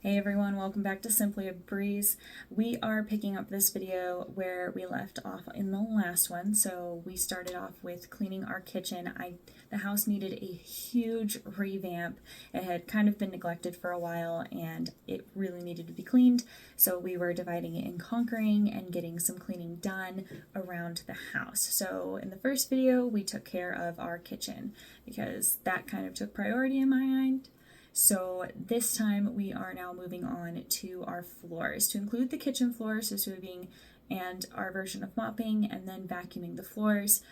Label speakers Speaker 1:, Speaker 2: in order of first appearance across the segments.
Speaker 1: Hey everyone, welcome back to Simply a Breeze. We are picking up this video where we left off in the last one. So we started off with cleaning our kitchen. The house needed a huge revamp. It had kind of been neglected for a while and it really needed to be cleaned. So we were dividing it and conquering and getting some cleaning done around the house. So in the first video, we took care of our kitchen because that kind of took priority in my mind. So this time we are now moving on to our floors, to include the kitchen floor, so sweeping and our version of mopping and then vacuuming the floors.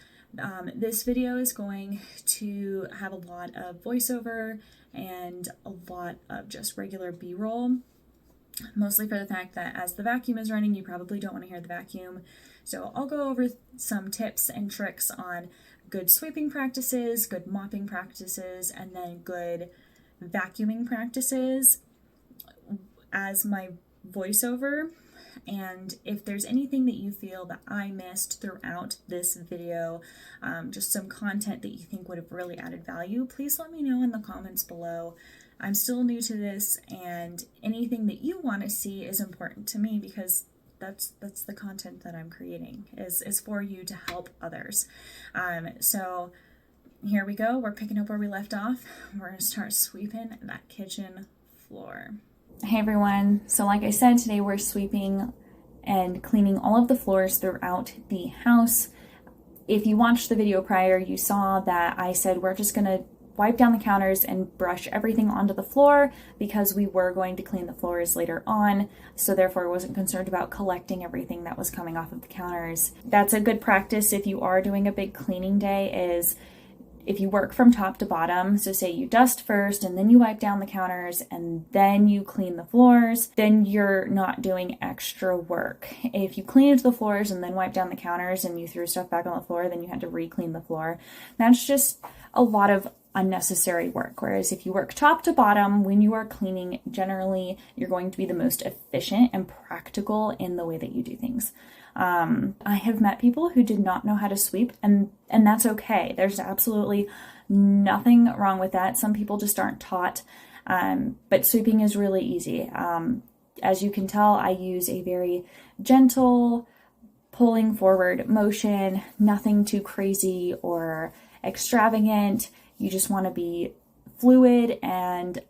Speaker 1: This video is going to have a lot of voiceover and a lot of just regular B-roll, mostly for the fact that as the vacuum is running, you probably don't want to hear the vacuum. So I'll go over some tips and tricks on good sweeping practices, good mopping practices, and then good vacuuming practices as my voiceover. And if there's anything that you feel that I missed throughout this video, just some content that you think would have really added value, please let me know in the comments below. I'm still new to this, and anything that you want to see is important to me because that's the content that I'm creating is for you to help others. So here we go. We're picking up where we left off. We're going to start sweeping that kitchen floor. Hey everyone. So like I said, today we're sweeping and cleaning all of the floors throughout the house. If you watched the video prior, you saw that I said we're just going to wipe down the counters and brush everything onto the floor because we were going to clean the floors later on. So therefore I wasn't concerned about collecting everything that was coming off of the counters. That's a good practice if you are doing a big cleaning day, is if you work from top to bottom, so say you dust first and then you wipe down the counters and then you clean the floors, then you're not doing extra work. If you cleaned the floors and then wipe down the counters and you threw stuff back on the floor, then you had to re-clean the floor. That's just a lot of unnecessary work. Whereas if you work top to bottom, when you are cleaning, generally you're going to be the most efficient and practical in the way that you do things. I have met people who did not know how to sweep, and that's okay. There's absolutely nothing wrong with that. Some people just aren't taught, but sweeping is really easy. As you can tell, I use a very gentle pulling forward motion, nothing too crazy or extravagant. You just want to be fluid and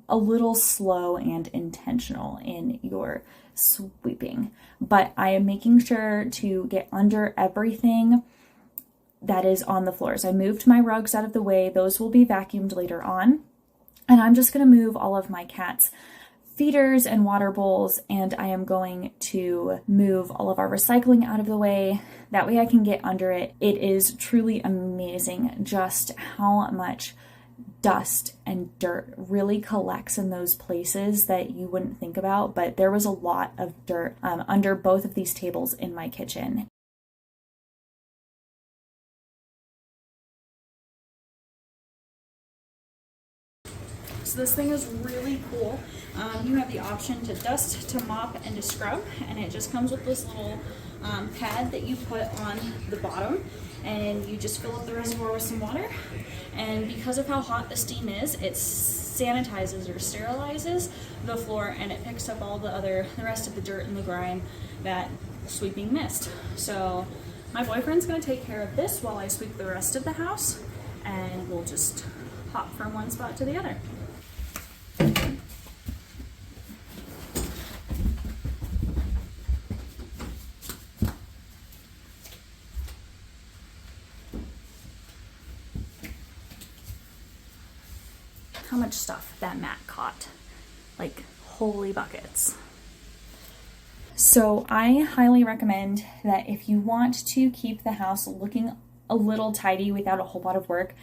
Speaker 1: a little slow and intentional in your sweeping. But I am making sure to get under everything that is on the floors. I moved my rugs out of the way. Those will be vacuumed later on. And I'm just going to move all of my cat's feeders and water bowls, and I am going to move all of our recycling out of the way. That way I can get under it. It is truly amazing just how much dust and dirt really collects in those places that you wouldn't think about, but there was a lot of dirt under both of these tables in my kitchen. So this thing is really cool. You have the option to dust, to mop, and to scrub, and it just comes with this little pad that you put on the bottom, and you just fill up the reservoir with some water. And because of how hot the steam is, it sanitizes or sterilizes the floor, and it picks up all the rest of the dirt and the grime that sweeping missed. So my boyfriend's going to take care of this while I sweep the rest of the house, and we'll just hop from one spot to the other. How much stuff that mat caught, like holy buckets. So I highly recommend that if you want to keep the house looking a little tidy without a whole lot of work,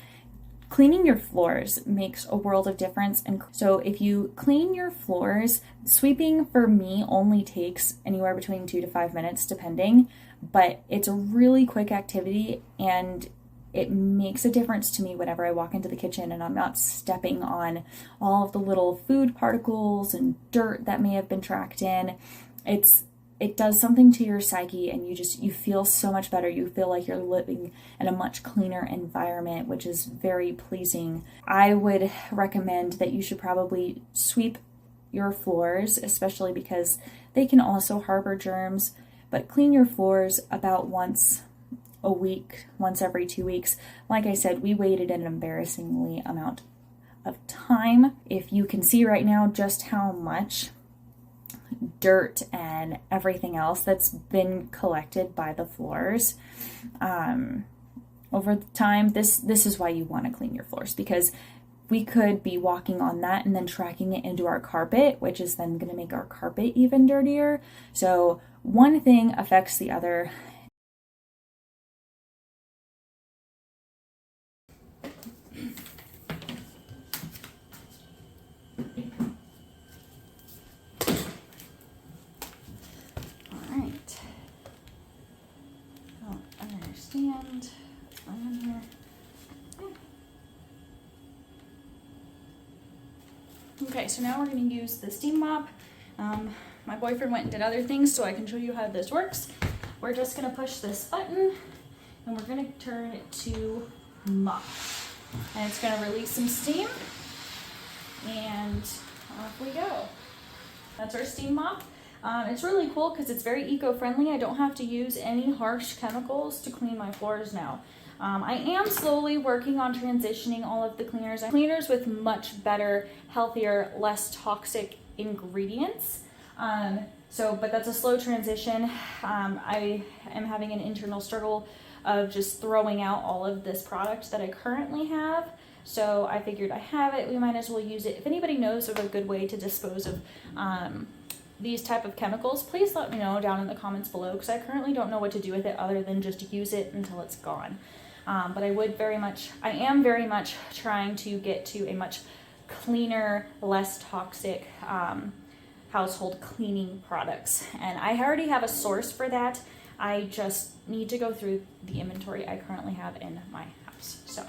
Speaker 1: cleaning your floors makes a world of difference. And so if you clean your floors, sweeping for me only takes anywhere between 2 to 5 minutes depending, but it's a really quick activity and it makes a difference to me whenever I walk into the kitchen and I'm not stepping on all of the little food particles and dirt that may have been tracked in. It does something to your psyche, and you feel so much better. You feel like you're living in a much cleaner environment, which is very pleasing. I would recommend that you should probably sweep your floors, especially because they can also harbor germs, but clean your floors about once a week, once every 2 weeks. Like I said, we waited an embarrassingly amount of time. If you can see right now just how much dirt and everything else that's been collected by the floors over the time, this is why you want to clean your floors, because we could be walking on that and then tracking it into our carpet, which is then going to make our carpet even dirtier. So one thing affects the other. Understand what's going on here. Okay, so now we're going to use the steam mop. My boyfriend went and did other things, so I can show you how this works. We're just going to push this button and we're going to turn it to mop. And it's going to release some steam, and off we go. That's our steam mop. It's really cool because it's very eco-friendly. I don't have to use any harsh chemicals to clean my floors now. I am slowly working on transitioning all of the cleaners with much better, healthier, less toxic ingredients. But that's a slow transition. I am having an internal struggle of just throwing out all of this product that I currently have. So I figured I have it, we might as well use it. If anybody knows of a good way to dispose of these type of chemicals, please let me know down in the comments below, because I currently don't know what to do with it other than just use it until it's gone. But I am very much trying to get to a much cleaner, less toxic household cleaning products. And I already have a source for that. I just need to go through the inventory I currently have in my house.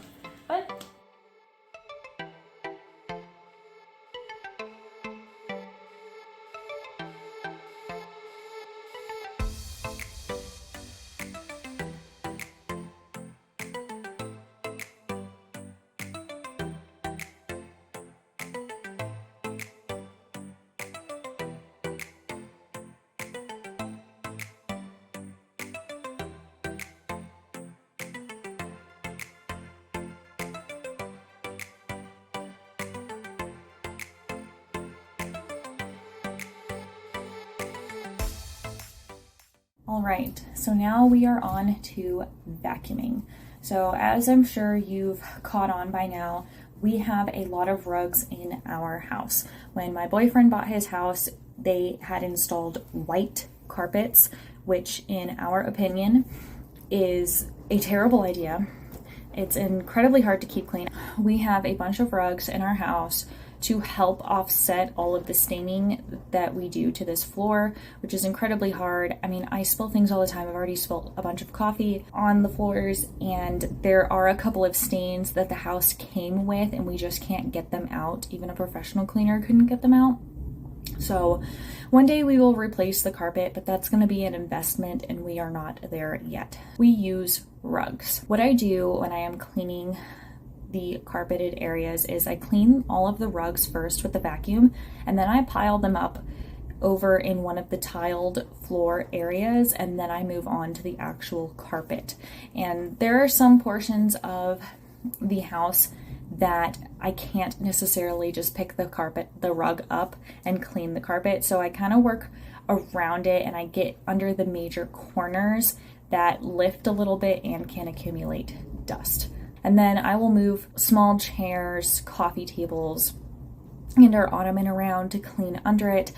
Speaker 1: All right, so now we are on to vacuuming. So as I'm sure you've caught on by now, we have a lot of rugs in our house. When my boyfriend bought his house, they had installed white carpets, which in our opinion is a terrible idea. It's incredibly hard to keep clean. We have a bunch of rugs in our house to help offset all of the staining that we do to this floor, which is incredibly hard. I mean, I spill things all the time. I've already spilled a bunch of coffee on the floors, and there are a couple of stains that the house came with, and we just can't get them out. Even a professional cleaner couldn't get them out. So one day we will replace the carpet, but that's going to be an investment, and we are not there yet. We use rugs. What I do when I am cleaning the carpeted areas is I clean all of the rugs first with the vacuum, and then I pile them up over in one of the tiled floor areas, and then I move on to the actual carpet. And there are some portions of the house that I can't necessarily just pick the rug up and clean the carpet, so I kind of work around it, and I get under the major corners that lift a little bit and can accumulate dust. And then I will move small chairs, coffee tables, and our ottoman around to clean under it.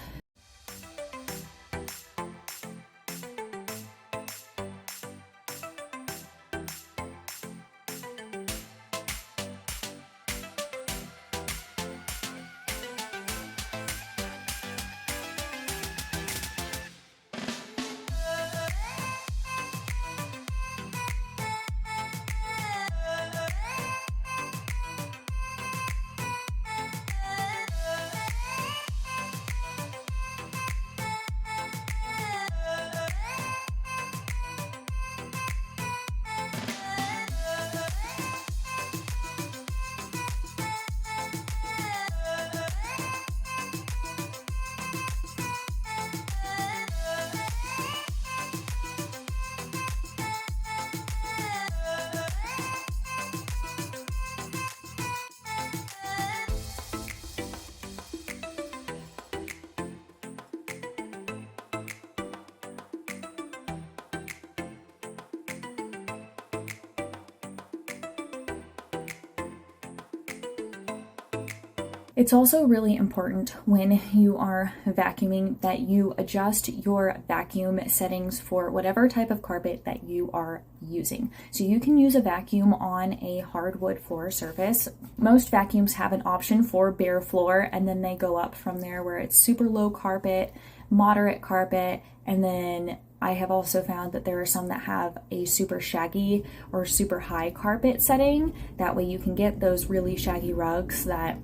Speaker 1: It's also really important when you are vacuuming that you adjust your vacuum settings for whatever type of carpet that you are using. So you can use a vacuum on a hardwood floor surface. Most vacuums have an option for bare floor, and then they go up from there where it's super low carpet, moderate carpet, and then I have also found that there are some that have a super shaggy or super high carpet setting. That way you can get those really shaggy rugs that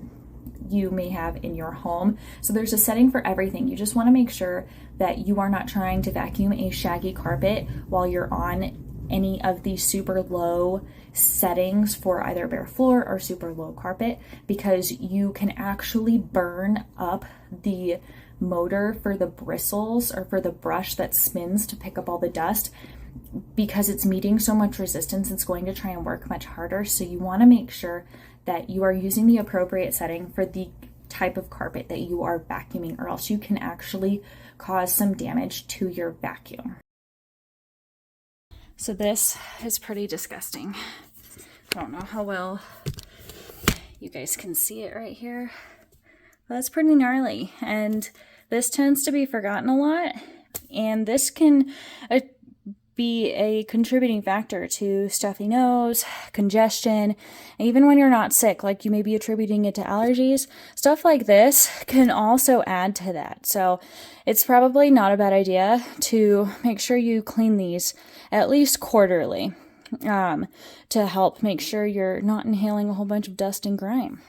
Speaker 1: you may have in your home. So there's a setting for everything. You just want to make sure that you are not trying to vacuum a shaggy carpet while you're on any of these super low settings for either bare floor or super low carpet, because you can actually burn up the motor for the bristles or for the brush that spins to pick up all the dust. Because it's meeting so much resistance, it's going to try and work much harder. So you want to make sure that you are using the appropriate setting for the type of carpet that you are vacuuming, or else you can actually cause some damage to your vacuum. So this is pretty disgusting. I don't know how well you guys can see it right here. But that's pretty gnarly, and this tends to be forgotten a lot, and this can be a contributing factor to stuffy nose, congestion, even when you're not sick, like you may be attributing it to allergies. Stuff like this can also add to that. So it's probably not a bad idea to make sure you clean these at least quarterly, to help make sure you're not inhaling a whole bunch of dust and grime.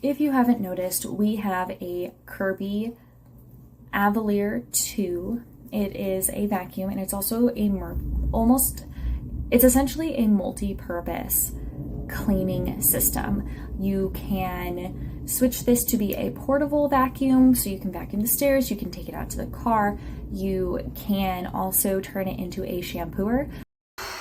Speaker 1: If you haven't noticed, we have a Kirby Avalier 2. It is a vacuum, and it's also it's essentially a multi-purpose cleaning system. You can switch this to be a portable vacuum, so you can vacuum the stairs, you can take it out to the car, you can also turn it into a shampooer.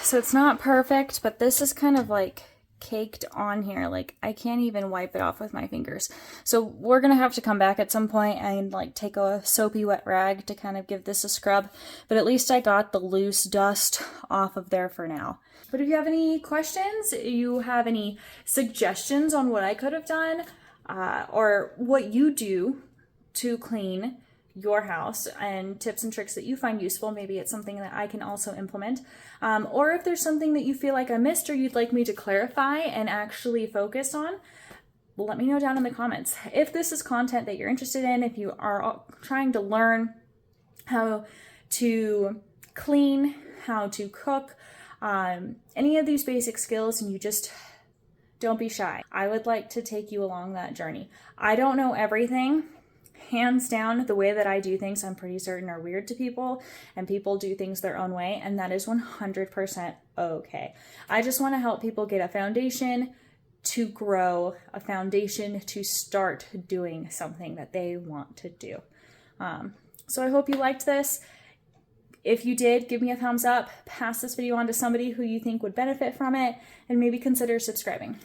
Speaker 1: So it's not perfect, but this is kind of like caked on here. Like, I can't even wipe it off with my fingers. So we're gonna have to come back at some point and like take a soapy wet rag to kind of give this a scrub, but at least I got the loose dust off of there for now. But if you have any questions, you have any suggestions on what I could have done, or what you do to clean your house, and tips and tricks that you find useful, maybe it's something that I can also implement, or if there's something that you feel like I missed or you'd like me to clarify and actually focus on, let me know down in the comments. If this is content that you're interested in, if you are trying to learn how to clean, how to cook, any of these basic skills, and you just don't be shy, I would like to take you along that journey. I don't know everything. Hands down, the way that I do things, I'm pretty certain are weird to people, and people do things their own way, and that is 100% okay. I just want to help people get a foundation to grow, a foundation to start doing something that they want to do. So I hope you liked this. If you did, give me a thumbs up, pass this video on to somebody who you think would benefit from it, and maybe consider subscribing.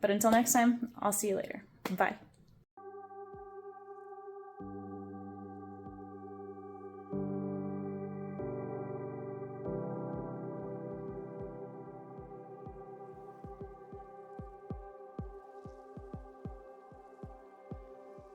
Speaker 1: But until next time, I'll see you later. Bye.